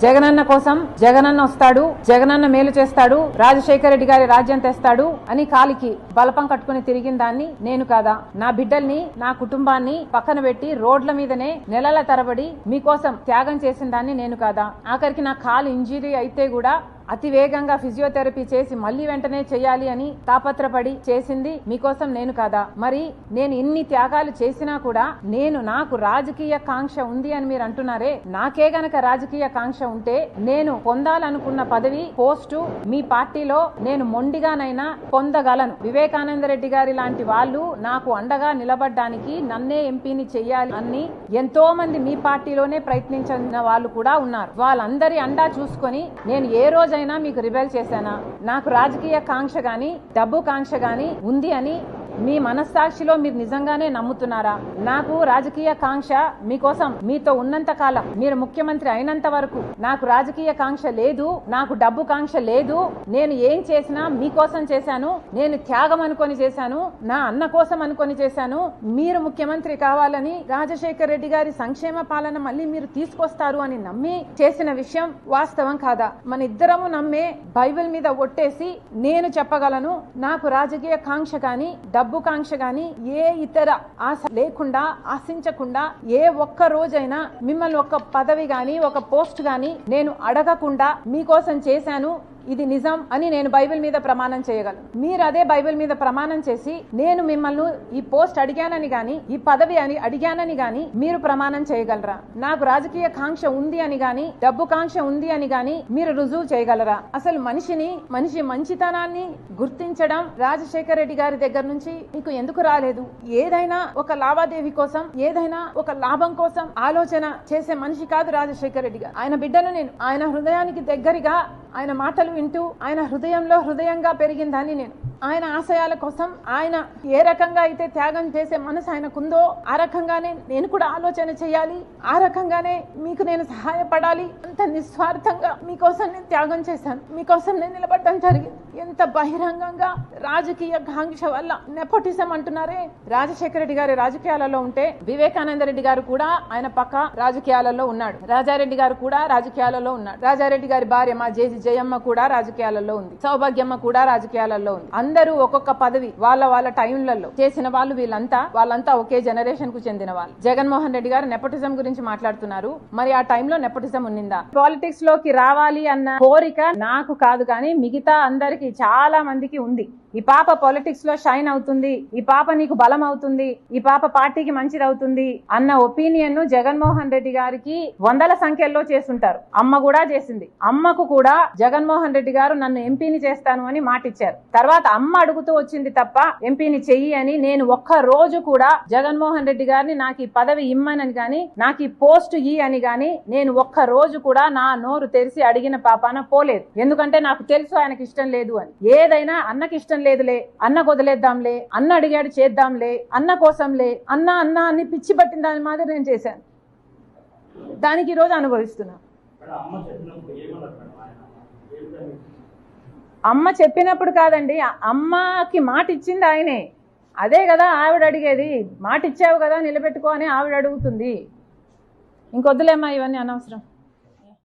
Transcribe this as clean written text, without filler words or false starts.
జగనన్న కోసం జగనన్న వస్తాడు, జగనన్న మేలు చేస్తాడు, రాజశేఖర రెడ్డి గారి రాజ్యం తెస్తాడు అని కాలికి బలపం కట్టుకుని తిరిగిన దాన్ని నేను కాదా? నా బిడ్డల్ని, నా కుటుంబాన్ని పక్కన పెట్టి రోడ్ల మీదనే నెలల తరబడి మీకోసం త్యాగం చేసిన దాన్ని నేను కాదా? ఆఖరికి నా కాలు ఇంజరీ అయితే కూడా అతి వేగంగా ఫిజియోథెరపీ చేసి మళ్లీ వెంటనే చేయాలి అని తాపత్రపడి చేసింది మీకోసం నేను కాదా? మరి నేను ఇన్ని త్యాగాలు చేసినా కూడా నాకు రాజకీయ కాంక్ష ఉంది అని మీరు అంటున్నారే, నాకే గనక రాజకీయ కాంక్ష ఉంటే నేను పొందాలనుకున్న పదవి, పోస్టు మీ పార్టీలో నేను మొండిగానైనా పొందగలను. వివేకానంద రెడ్డి గారి లాంటి వాళ్ళు నాకు అండగా నిలబడ్డానికి నన్నే ఎంపీని చెయ్యాలి అని ఎంతో మంది మీ పార్టీలోనే ప్రయత్నించిన వాళ్ళు కూడా ఉన్నారు. వాళ్ళందరి అండా చూసుకొని నేను ఏ రోజు మీకు రిబెల్ చేశానా? నాకు రాజకీయ కాంక్ష గాని డబ్బు కాంక్ష గాని ఉంది అని మీ మనస్సాక్షిలో మీరు నిజంగానే నమ్ముతున్నారా? నాకు రాజకీయ కాంక్ష మీకోసం మీతో ఉన్నంత కాలం, మీరు ముఖ్యమంత్రి అయినంత వరకు నాకు రాజకీయ కాంక్ష లేదు, నాకు డబ్బు కాంక్ష లేదు. నేను ఏం చేసినా మీకోసం చేశాను, నేను త్యాగం అనుకొని చేశాను, నా అన్న కోసం అనుకొని చేశాను. మీరు ముఖ్యమంత్రి కావాలని రాజశేఖర రెడ్డి గారి సంక్షేమ పాలన మళ్ళీ మీరు తీసుకొస్తారు అని నమ్మి చేసిన విషయం వాస్తవం కాదా? మన ఇద్దరము నమ్మే బైబిల్ మీద ఒట్టేసి నేను చెప్పగలను, నాకు రాజకీయ కాంక్ష కానీ డబ్బు కాంక్ష గాని ఏ ఇతర ఆశ లేకుండా, ఆశించకుండా ఏ ఒక్క రోజైనా మిమ్మల్ని ఒక పదవి గాని ఒక పోస్ట్ గాని నేను అడగకుండా మీకోసం చేశాను, ఇది నిజం అని నేను బైబిల్ మీద ప్రమాణం చేయగలను. మీరు అదే బైబిల్ మీద ప్రమాణం చేసి నేను మిమ్మల్ని ఈ పోస్ట్ అడిగానని గాని ఈ పదవి అని అడిగానని గాని మీరు ప్రమాణం చేయగలరా? నాకు రాజకీయ కాంక్ష ఉంది అని గాని డబ్బు కాంక్ష ఉంది అని గాని మీరు రుజువు చేయగలరా? అసలు మనిషి మంచితనాన్ని గుర్తించడం రాజశేఖర రెడ్డి గారి దగ్గర నుంచి మీకు ఎందుకు రాలేదు? ఏదైనా ఒక లావాదేవీ కోసం, ఏదైనా ఒక లాభం కోసం ఆలోచన చేసే మనిషి కాదు రాజశేఖర రెడ్డి గారు. ఆయన బిడ్డను నేను ఆయన హృదయానికి దగ్గరగా ఆయన మాటలు వింటూ ఆయన హృదయంలో హృదయంగా పెరిగిందని ఆయన ఆశయాల కోసం ఆయన ఏ రకంగా అయితే త్యాగం చేసే మనసు ఆయనకుందో ఆ రకంగానే నేను కూడా ఆలోచన చేయాలి, ఆ రకంగానే మీకు నేను సహాయపడాలి. అంత నిస్వార్థంగా మీకోసం నేను త్యాగం చేశాను, మీకోసం నేను నిలబడడం జరిగింది. ఎంత బహిరంగంగా రాజకీయ కాంక్ష వల్ల నెపోటిజం అంటున్నారే. రాజశేఖర రెడ్డి గారి రాజకీయాలలో ఉంటే వివేకానంద రెడ్డి గారు కూడా ఆయన పక్క రాజకీయాలలో ఉన్నాడు, రాజారెడ్డి గారు కూడా రాజకీయాలలో ఉన్నాడు, రాజారెడ్డి గారి భార్య మా జయమ్మ కూడా రాజకీయాలలో ఉంది, సౌభాగ్యమ్మ కూడా రాజకీయాలలో ఉంది. అందరూ ఒక్కొక్క పదవి వాళ్ళ టైంలలో చేసిన వాళ్ళు. వాళ్ళంతా ఒకే జనరేషన్ కు చెందిన వాళ్ళు. జగన్మోహన్ రెడ్డి గారు నెపోటిజం గురించి మాట్లాడుతున్నారు. మరి ఆ టైంలో నెపోటిజం ఉన్నిందా? పాలిటిక్స్ లోకి రావాలి అన్న కోరిక నాకు కాదు కానీ మిగతా అందరికి చాలా మందికి ఉంది. ఈ పాప పాలిటిక్స్ లో షైన్ అవుతుంది, ఈ పాప నీకు బలం అవుతుంది, ఈ పాప పార్టీకి మంచిది అవుతుంది అన్న ఒపీనియన్ జగన్మోహన్ రెడ్డి గారికి వందల సంఖ్యలో చేస్తుంటారు. అమ్మ కూడా చేసింది. అమ్మకు కూడా జగన్మోహన్ రెడ్డి గారు నన్ను ఎంపీని చేస్తాను అని మాట ఇచ్చారు. తర్వాత అమ్మ అడుగుతూ వచ్చింది తప్ప ఎంపీని చెయ్యి అని నేను ఒక్క రోజు కూడా జగన్మోహన్ రెడ్డి గారిని నాకు ఈ పదవి ఇమ్మనని గాని నాకు ఈ పోస్ట్ ఇ అని గాని నేను ఒక్క రోజు కూడా నా నోరు తెరిచి అడిగిన పాపాన పోలేదు. ఎందుకంటే నాకు తెలుసు ఆయనకి ఇష్టం లేదు అని. ఏదైనా అన్నకి ఇష్టం లేదులే, అన్న వదిలేద్దాంలే, అన్న అడిగాడు చేద్దాంలే, అన్న కోసంలే, అన్న అని పిచ్చి పట్టిన దాని మాదిరి నేను చేశాను. దానికి ఈరోజు అనుభవిస్తున్నా. అమ్మ చెప్పినప్పుడు కాదండి, అమ్మకి మాట ఇచ్చింది ఆయనే. అదే కదా ఆవిడ అడిగేది. మాట ఇచ్చావు కదా నిలబెట్టుకో అని ఆవిడ అడుగుతుంది. ఇంకొద్దులేమ్మా ఇవన్నీ అనవసరం.